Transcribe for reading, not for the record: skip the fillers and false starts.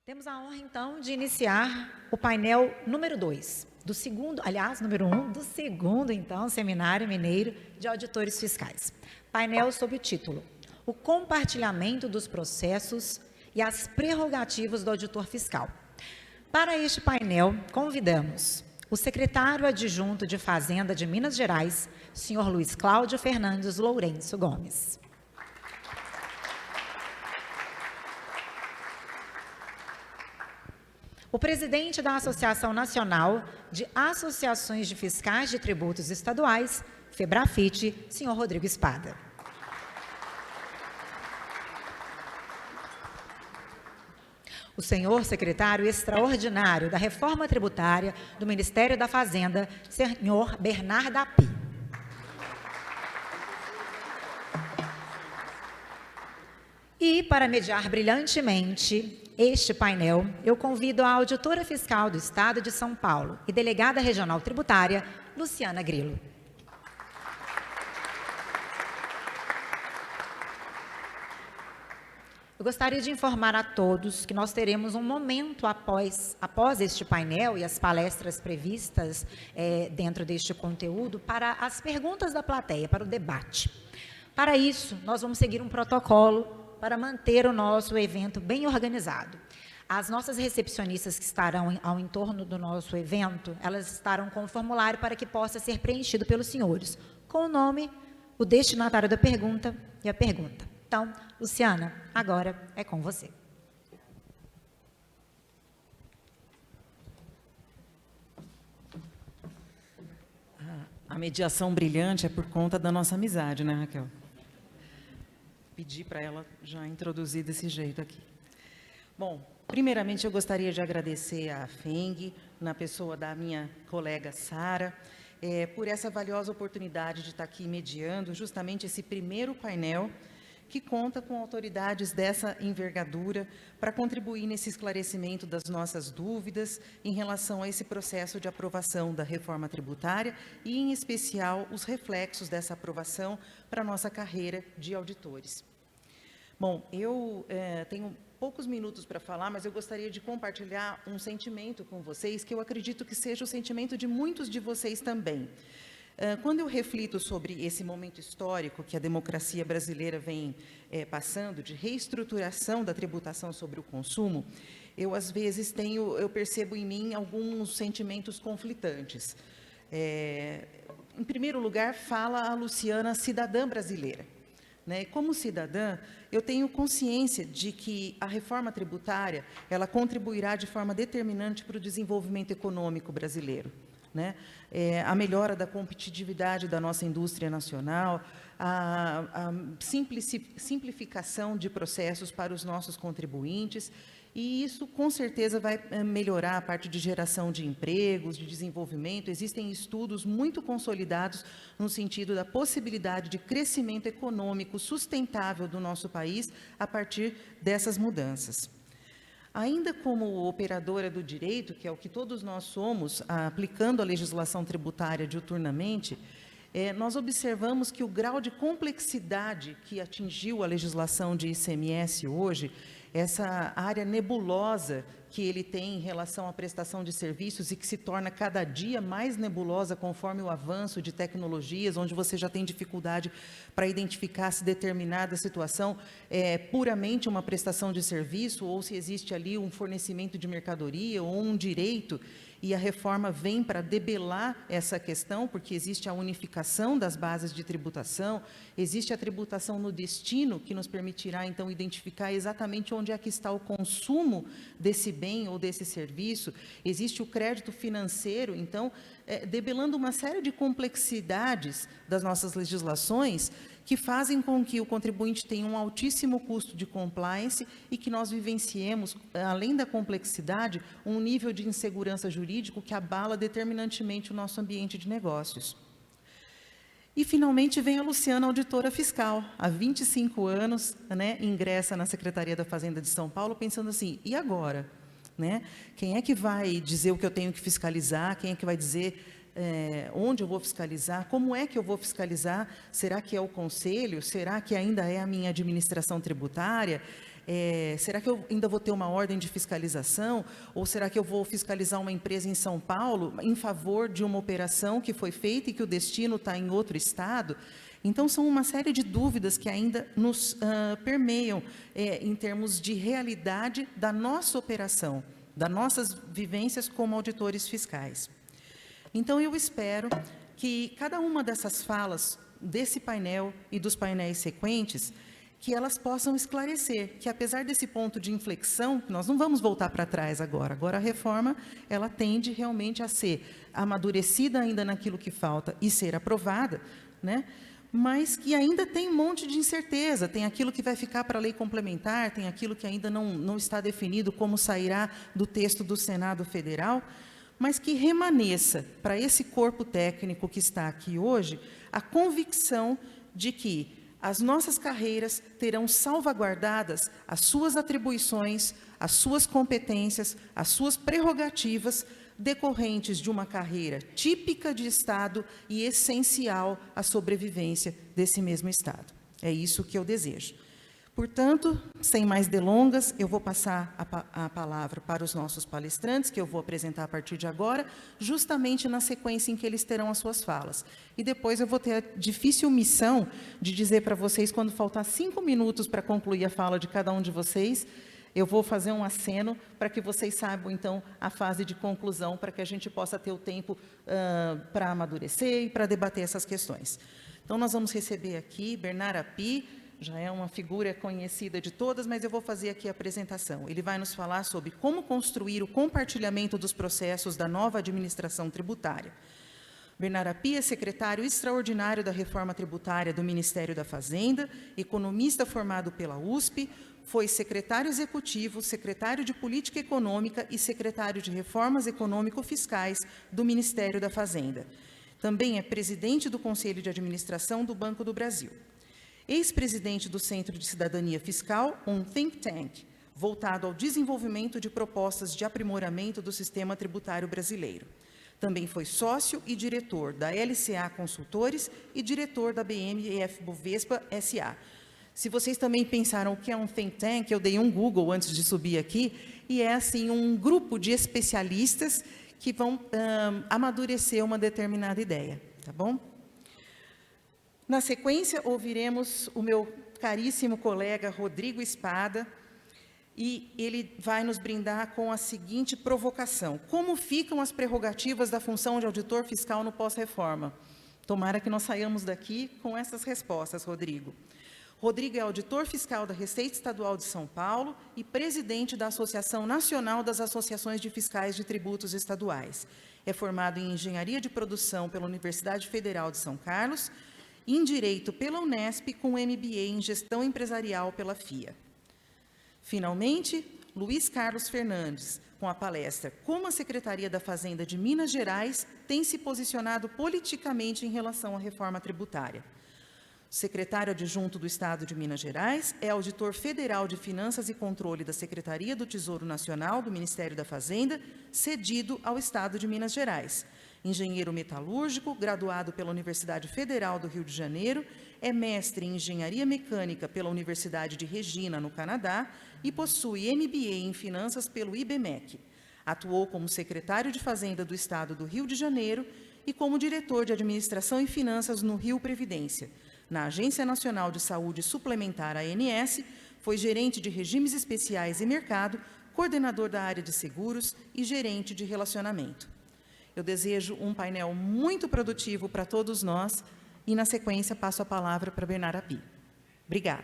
Temos a honra, então, de iniciar o painel número 2, número 1, do segundo, então, Seminário Mineiro de Auditores Fiscais. Painel sob o título: O compartilhamento dos processos e as prerrogativas do auditor fiscal. Para este painel, convidamos o secretário adjunto de Fazenda de Minas Gerais, senhor Luiz Cláudio Fernandes Lourenço Gomes. O presidente da Associação Nacional de Associações de Fiscais de Tributos Estaduais, FEBRAFIT, senhor Rodrigo Espada. O senhor secretário extraordinário da Reforma Tributária do Ministério da Fazenda, senhor Bernardo Api. E, para mediar brilhantemente este painel, eu convido a auditora fiscal do Estado de São Paulo e delegada regional tributária, Luciana Grilo. Eu gostaria de informar a todos que nós teremos um momento após este painel e as palestras previstas dentro deste conteúdo para as perguntas da plateia, para o debate. Para isso, nós vamos seguir um protocolo para manter o nosso evento bem organizado. As nossas recepcionistas que estarão ao entorno do nosso evento, elas estarão com o formulário para que possa ser preenchido pelos senhores, com o nome, o destinatário da pergunta e a pergunta. Então, Luciana, agora é com você. A mediação brilhante é por conta da nossa amizade, né, Raquel? Pedi para ela já introduzir desse jeito aqui. Bom, primeiramente eu gostaria de agradecer à FENG, na pessoa da minha colega Sara, por essa valiosa oportunidade de estar aqui mediando justamente esse primeiro painel que conta com autoridades dessa envergadura para contribuir nesse esclarecimento das nossas dúvidas em relação a esse processo de aprovação da reforma tributária e, em especial, os reflexos dessa aprovação para a nossa carreira de auditores. Bom, eu tenho poucos minutos para falar, mas eu gostaria de compartilhar um sentimento com vocês, que eu acredito que seja o sentimento de muitos de vocês também. Quando eu reflito sobre esse momento histórico que a democracia brasileira vem passando, de reestruturação da tributação sobre o consumo, eu, às vezes, eu percebo em mim alguns sentimentos conflitantes. Em primeiro lugar, fala a Luciana, cidadã brasileira. Como cidadã, eu tenho consciência de que a reforma tributária ela contribuirá de forma determinante para o desenvolvimento econômico brasileiro. A melhora da competitividade da nossa indústria nacional, a simplificação de processos para os nossos contribuintes, e isso, com certeza, vai melhorar a parte de geração de empregos, de desenvolvimento. Existem estudos muito consolidados no sentido da possibilidade de crescimento econômico sustentável do nosso país a partir dessas mudanças. Ainda como operadora do direito, que é o que todos nós somos, aplicando a legislação tributária diuturnamente, nós observamos que o grau de complexidade que atingiu a legislação de ICMS hoje, essa área nebulosa que ele tem em relação à prestação de serviços e que se torna cada dia mais nebulosa conforme o avanço de tecnologias, onde você já tem dificuldade para identificar se determinada situação é puramente uma prestação de serviço ou se existe ali um fornecimento de mercadoria ou um direito, e a reforma vem para debelar essa questão, porque existe a unificação das bases de tributação, existe a tributação no destino, que nos permitirá, então, identificar exatamente onde é que está o consumo desse bem ou desse serviço, existe o crédito financeiro, então, debelando uma série de complexidades das nossas legislações, que fazem com que o contribuinte tenha um altíssimo custo de compliance e que nós vivenciemos, além da complexidade, um nível de insegurança jurídico que abala determinantemente o nosso ambiente de negócios. E, finalmente, vem a Luciana, auditora fiscal. Há 25 anos, ingressa na Secretaria da Fazenda de São Paulo, pensando assim, e agora? Quem é que vai dizer o que eu tenho que fiscalizar? Quem é que vai dizer onde eu vou fiscalizar, como é que eu vou fiscalizar, será que é o Conselho, será que ainda é a minha administração tributária, será que eu ainda vou ter uma ordem de fiscalização, ou será que eu vou fiscalizar uma empresa em São Paulo em favor de uma operação que foi feita e que o destino está em outro estado? Então, são uma série de dúvidas que ainda nos permeiam em termos de realidade da nossa operação, das nossas vivências como auditores fiscais. Então, eu espero que cada uma dessas falas desse painel e dos painéis sequentes, que elas possam esclarecer que, apesar desse ponto de inflexão, nós não vamos voltar para trás agora a reforma, ela tende realmente a ser amadurecida ainda naquilo que falta e ser aprovada, né? Mas que ainda tem um monte de incerteza, tem aquilo que vai ficar para a lei complementar, tem aquilo que ainda não está definido como sairá do texto do Senado Federal, mas que remaneça para esse corpo técnico que está aqui hoje a convicção de que as nossas carreiras terão salvaguardadas as suas atribuições, as suas competências, as suas prerrogativas decorrentes de uma carreira típica de Estado e essencial à sobrevivência desse mesmo Estado. É isso que eu desejo. Portanto, sem mais delongas, eu vou passar a palavra para os nossos palestrantes, que eu vou apresentar a partir de agora, justamente na sequência em que eles terão as suas falas. E depois eu vou ter a difícil missão de dizer para vocês, quando faltar 5 minutos para concluir a fala de cada um de vocês, eu vou fazer um aceno para que vocês saibam, então, a fase de conclusão, para que a gente possa ter o tempo para amadurecer e para debater essas questões. Então, nós vamos receber aqui Bernard Api, já é uma figura conhecida de todas, mas eu vou fazer aqui a apresentação. Ele vai nos falar sobre como construir o compartilhamento dos processos da nova administração tributária. Bernard Api é secretário extraordinário da Reforma Tributária do Ministério da Fazenda, economista formado pela USP, foi secretário executivo, secretário de Política Econômica e secretário de Reformas Econômico-Fiscais do Ministério da Fazenda. Também é presidente do Conselho de Administração do Banco do Brasil. Ex-presidente do Centro de Cidadania Fiscal, um think tank, voltado ao desenvolvimento de propostas de aprimoramento do sistema tributário brasileiro. Também foi sócio e diretor da LCA Consultores e diretor da BM&F Bovespa S.A. Se vocês também pensaram o que é um think tank, eu dei um Google antes de subir aqui, e é assim um grupo de especialistas que vão amadurecer uma determinada ideia, tá bom? Na sequência, ouviremos o meu caríssimo colega Rodrigo Espada, e ele vai nos brindar com a seguinte provocação: como ficam as prerrogativas da função de auditor fiscal no pós-reforma? Tomara que nós saiamos daqui com essas respostas, Rodrigo. Rodrigo é auditor fiscal da Receita Estadual de São Paulo e presidente da Associação Nacional das Associações de Fiscais de Tributos Estaduais. É formado em Engenharia de Produção pela Universidade Federal de São Carlos, em Direito pela Unesp, com MBA em Gestão Empresarial pela FIA. Finalmente, Luiz Carlos Fernandes, com a palestra Como a Secretaria da Fazenda de Minas Gerais tem se posicionado politicamente em relação à reforma tributária. Secretário adjunto do Estado de Minas Gerais, é auditor federal de Finanças e Controle da Secretaria do Tesouro Nacional do Ministério da Fazenda, cedido ao Estado de Minas Gerais. Engenheiro metalúrgico, graduado pela Universidade Federal do Rio de Janeiro, é mestre em Engenharia Mecânica pela Universidade de Regina, no Canadá, e possui MBA em Finanças pelo IBMEC. Atuou como secretário de Fazenda do Estado do Rio de Janeiro e como diretor de Administração e Finanças no Rio Previdência. Na Agência Nacional de Saúde Suplementar, ANS, foi gerente de regimes especiais e mercado, coordenador da área de seguros e gerente de relacionamento. Eu desejo um painel muito produtivo para todos nós e, na sequência, passo a palavra para Bernard Api. Obrigada.